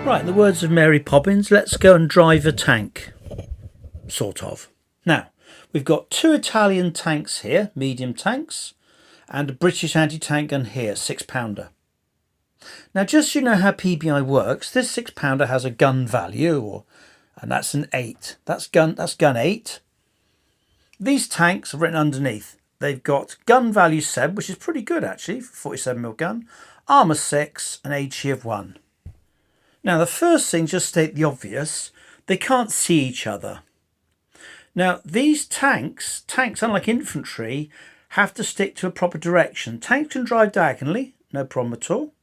Right, in the words of Mary Poppins, let's go and drive a tank. Sort of. Now, we've got 2 Italian tanks here, medium tanks, and a British anti-tank gun here, 6-pounder. Now, just so you know how PBI works, this 6-pounder has a gun value, and that's an 8. That's gun 8. These tanks are written underneath. They've got gun value 7, which is pretty good actually for 47mm gun, armour 6, and HE of 1. Now, the first thing, just state the obvious, they can't see each other. Now, these tanks, unlike infantry, have to stick to a proper direction. Tanks can drive diagonally, no problem at all.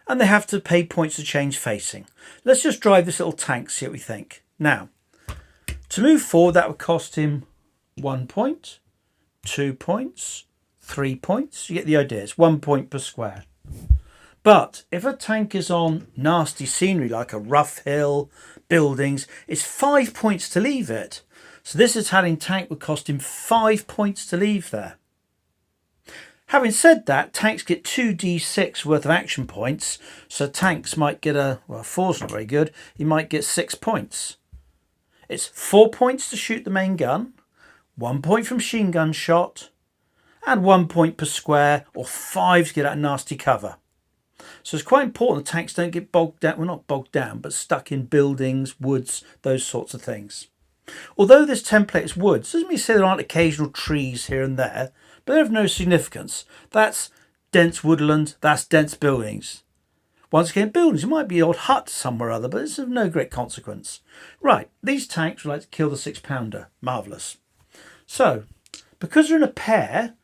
And they have to pay points to change facing. Let's just drive this little tank, see what we think. Now, to move forward, that would cost him 1 point, 2 points, 3 points. You get the idea, it's 1 point per square. But if a tank is on nasty scenery like a rough hill, buildings, it's 5 points to leave it. So this Italian tank would cost him 5 points to leave there. Having said that, tanks get 2d6 worth of action points. So tanks might get 4's not very good. He might get 6 points. It's 4 points to shoot the main gun, 1 point for machine gun shot, and 1 point per square, or 5 to get out of nasty cover. So it's quite important the tanks don't get bogged down, well, not bogged down, but stuck in buildings, woods, those sorts of things. Although this template is woods, doesn't mean to say there aren't occasional trees here and there, but they're of no significance. That's dense woodland, that's dense buildings. Once again, buildings, it might be an odd hut somewhere or other, but it's of no great consequence. Right, these tanks would like to kill the 6-pounder. Marvellous. So, because they're in a pair,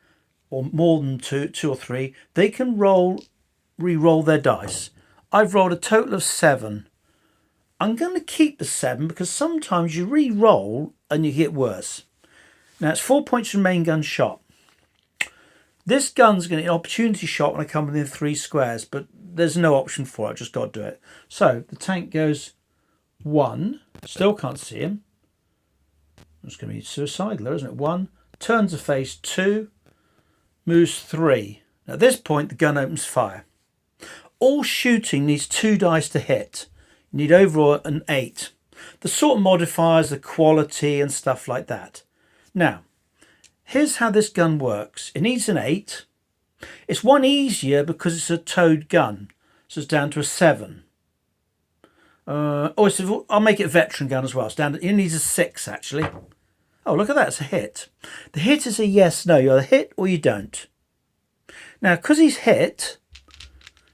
or more than two or three, they can re-roll their dice. I've rolled a total of 7. I'm going to keep the 7 because sometimes you re-roll and you get worse. Now it's 4 points from main gun shot. This gun's going to get an opportunity shot when I come within 3 squares, but there's no option for it. I've just got to do it. So the tank goes 1. Still can't see him. It's going to be suicidal, isn't it? 1. Turns a face. 2. Moves 3. Now at this point the gun opens fire. All shooting needs 2 dice to hit. You need overall an 8. The sort of modifiers, the quality and stuff like that. Now, here's how this gun works. It needs an 8. It's 1 easier because it's a towed gun. So it's down to a 7. I'll make it a veteran gun as well. It's down to, it needs a 6 actually. Oh, look at that, it's a hit. The hit is a yes, no. You either hit or you don't. Now, because he's hit,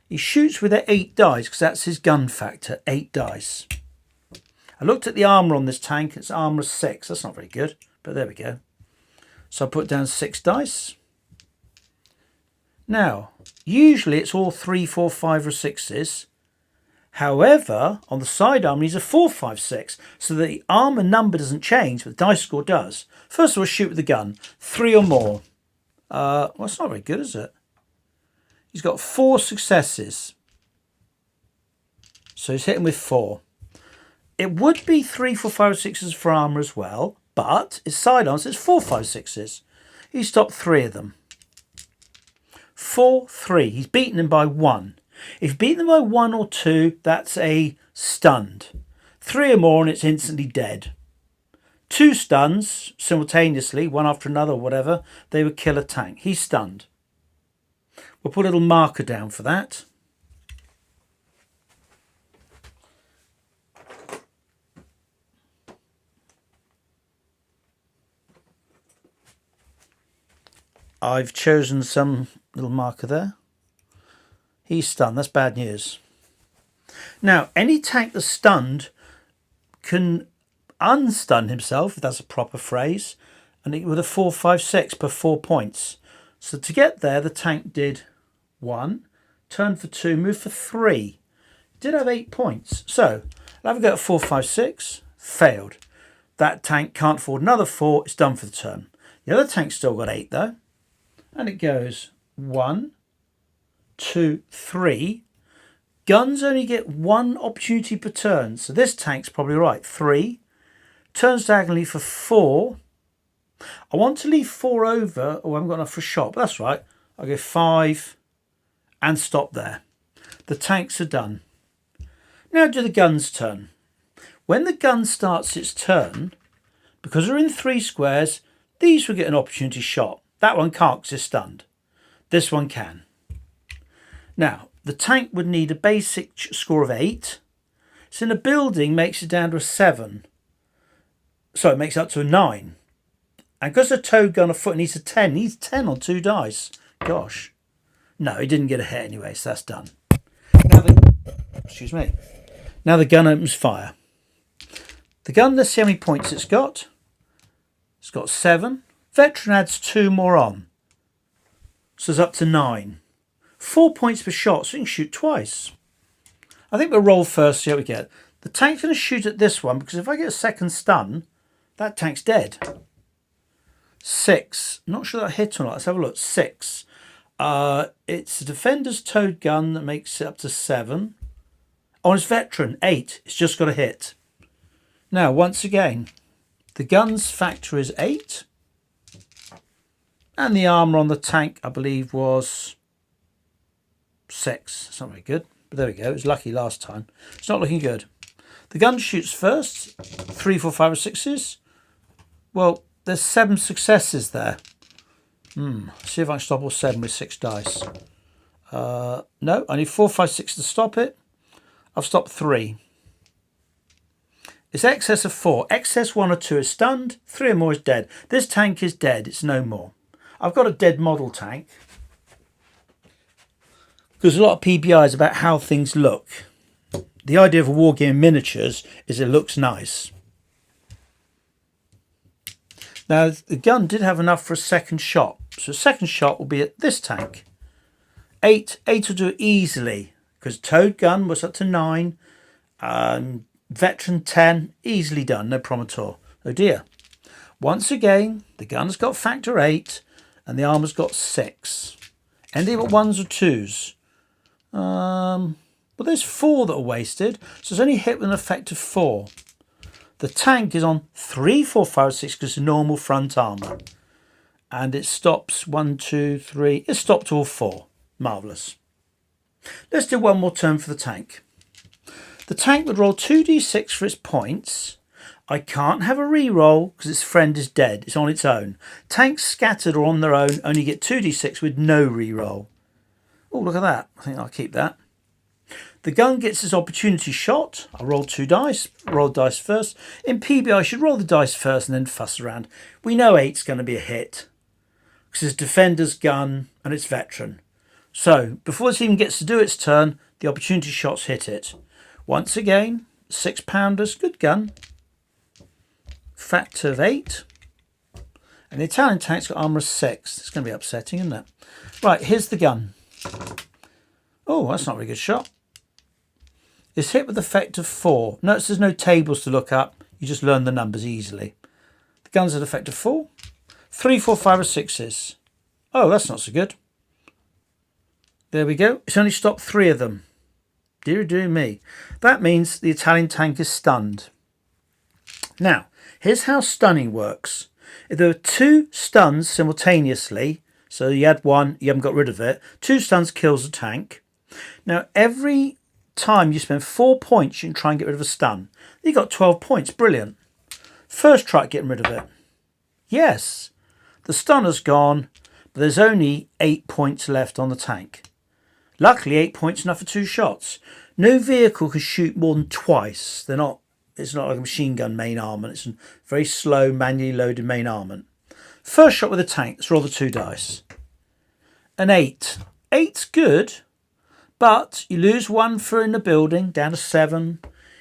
he shoots with 8 dice because that's his gun factor, 8 dice. I looked at the armour on this tank. It's armour 6. That's not very good, but there we go. So I put down 6 dice. Now, usually it's all 3, 4, 5 or 6s. However, on the side armour, he's a 4, 5, 6. So the armour number doesn't change, but the dice score does. First of all, shoot with the gun. 3 or more. Well, it's not very good, is it? He's got 4 successes. So he's hitting with 4. It would be 3, 4, 5, 6s for armour as well, but his sidearm says 4, 5, 6s. He stopped 3 of them. 4, 3. He's beaten him by 1. If you've beaten them by 1 or 2, that's a stunned. 3 or more and it's instantly dead. 2 stuns simultaneously, one after another or whatever, they would kill a tank. He's stunned. We'll put a little marker down for that. I've chosen some little marker there. He's stunned. That's bad news. Now, any tank that's stunned can unstun himself, if that's a proper phrase, and it with a 4, 5, 6 per 4 points. So to get there, the tank did 1, turned for 2, moved for 3. Did have 8 points. So I'll have a go at 4, 5, 6. Failed. That tank can't afford another 4. It's done for the turn. The other tank's still got 8 though. And it goes 1, 2, 3. Guns only get 1 opportunity per turn. So this tank's probably right. 3. Turns diagonally for 4. I want to leave 4 over. Oh, I haven't got enough for a shot. But that's right. I'll go 5 and stop there. The tanks are done. Now do the gun's turn. When the gun starts its turn, because we're in 3 squares, these will get an opportunity shot. That one can't because it's stunned. This one can. Now, the tank would need a basic score of 8. So in a building, makes it down to a 7. So it makes it up to a 9. And because the towed gun of foot needs a 10, needs 10 on 2 dice. Gosh. No, he didn't get a hit anyway, so that's done. Now the gun opens fire. The gun, let's see how many points it's got. It's got 7. Veteran adds 2 more on. So it's up to 9. 4 points per shot, so you can shoot twice. I think we'll roll first, see how we get. The tank's going to shoot at this one, because if I get a second stun, that tank's dead. 6. Not sure that hit or not. Let's have a look. 6. It's the defender's towed gun that makes it up to 7. On his veteran, 8. It's just got a hit. Now, once again, the gun's factor is 8. And the armour on the tank, I believe, was 6. It's not very good. But there we go. It was lucky last time. It's not looking good. The gun shoots first. 3, 4, 5 or 6s. Well, there's 7 successes there. See if I can stop all 7 with 6 dice. No, I need 4, 5, 6 to stop it. I've stopped 3. It's excess of 4. Excess 1 or 2 is stunned. 3 or more is dead. This tank is dead. It's no more. I've got a dead model tank. Because a lot of PBI is about how things look. The idea of a war game in miniatures is it looks nice. Now, the gun did have enough for a second shot. So a second shot will be at this tank. 8 will do it easily. Because towed gun was up to 9. Veteran 10. Easily done. No problem at all. Oh dear. Once again, the gun's got factor 8. And the armour's got 6. Anything but 1s or 2s? Well, there's 4 that are wasted. So it's only hit with an effect of 4. The tank is on 3, 4, 5, 6 because it's normal front armour. And it stops 1, 2, 3. It stopped all 4. Marvellous. Let's do one more turn for the tank. The tank would roll 2d6 for its points. I can't have a re-roll because its friend is dead. It's on its own. Tanks scattered or on their own only get 2d6 with no re-roll. Oh, look at that. I think I'll keep that. The gun gets its opportunity shot. I'll roll 2 dice. Roll dice first. In PBI, I should roll the dice first and then fuss around. We know 8's going to be a hit because it's defender's gun and it's veteran. So, before this even gets to do its turn, the opportunity shots hit it. Once again, 6-pounders, good gun. Factor of 8. And the Italian tank's got armour of 6. It's going to be upsetting, isn't it? Right, here's the gun. Oh, that's not a very good shot. It's hit with effect of 4. Notice there's no tables to look up. You just learn the numbers easily. The gun's at effect of 4. 3, 4, 5 or 6s. Oh, that's not so good. There we go. It's only stopped 3 of them. Dear me. That means the Italian tank is stunned. Now, here's how stunning works. If there are 2 stuns simultaneously, so you had 1, you haven't got rid of it, 2 stuns kills the tank. Now, every time you spend 4 points, you can try and get rid of a stun. You got 12 points. Brilliant. First try at getting rid of it. Yes, the stunner's gone, but there's only 8 points left on the tank. Luckily, 8 points enough for 2 shots. No vehicle can shoot more than twice. It's not like a machine gun main armament. It's a very slow, manually loaded main armament. First shot with a tank. Let's roll the 2 dice. An 8. 8's good, but you lose 1 for in the building, down to 7.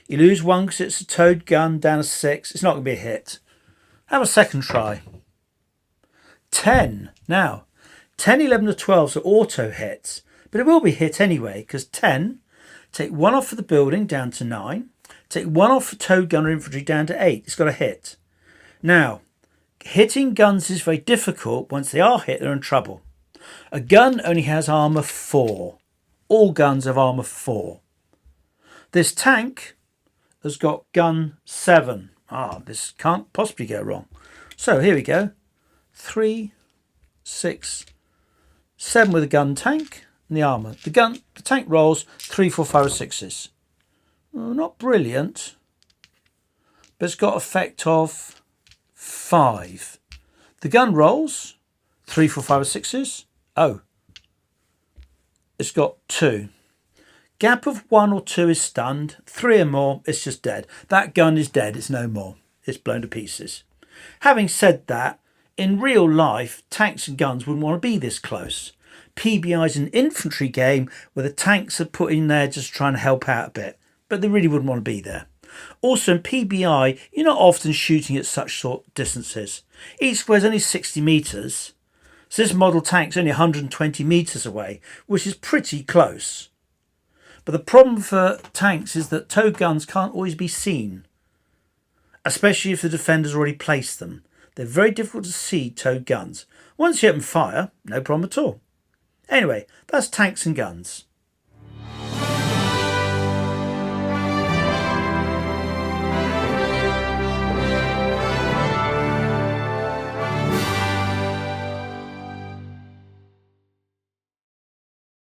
You lose 1 because it's a towed gun, down to 6. It's not going to be a hit. Have a second try. 10. Now, 10, 11 or 12 are auto hits, but it will be hit anyway because 10, take 1 off for the building, down to 9. Take 1 off for towed gun or infantry, down to 8. It's got a hit. Now, hitting guns is very difficult. Once they are hit, they're in trouble. A gun only has armour 4. All guns have armour 4. This tank has got gun 7. This can't possibly go wrong. So here we go. 3, 6, 7 with a gun tank and the armour. The tank rolls 3, 4, 5 or 6s. Well, not brilliant, but it's got effect of 5. The gun rolls 3, 4, 5 or 6s. Oh, it's got 2. Gap of 1 or 2 is stunned. 3 or more, it's just dead. That gun is dead. It's no more. It's blown to pieces. Having said that, in real life, tanks and guns wouldn't want to be this close. PBI is an infantry game where the tanks are put in there just trying to help out a bit, but they really wouldn't want to be there. Also in PBI, you're not often shooting at such short distances. Each square is only 60 metres, so this model tank's only 120 metres away, which is pretty close. But the problem for tanks is that tow guns can't always be seen, especially if the defender's already placed them. They're very difficult to see tow guns. Once you open fire, no problem at all. Anyway, that's tanks and guns.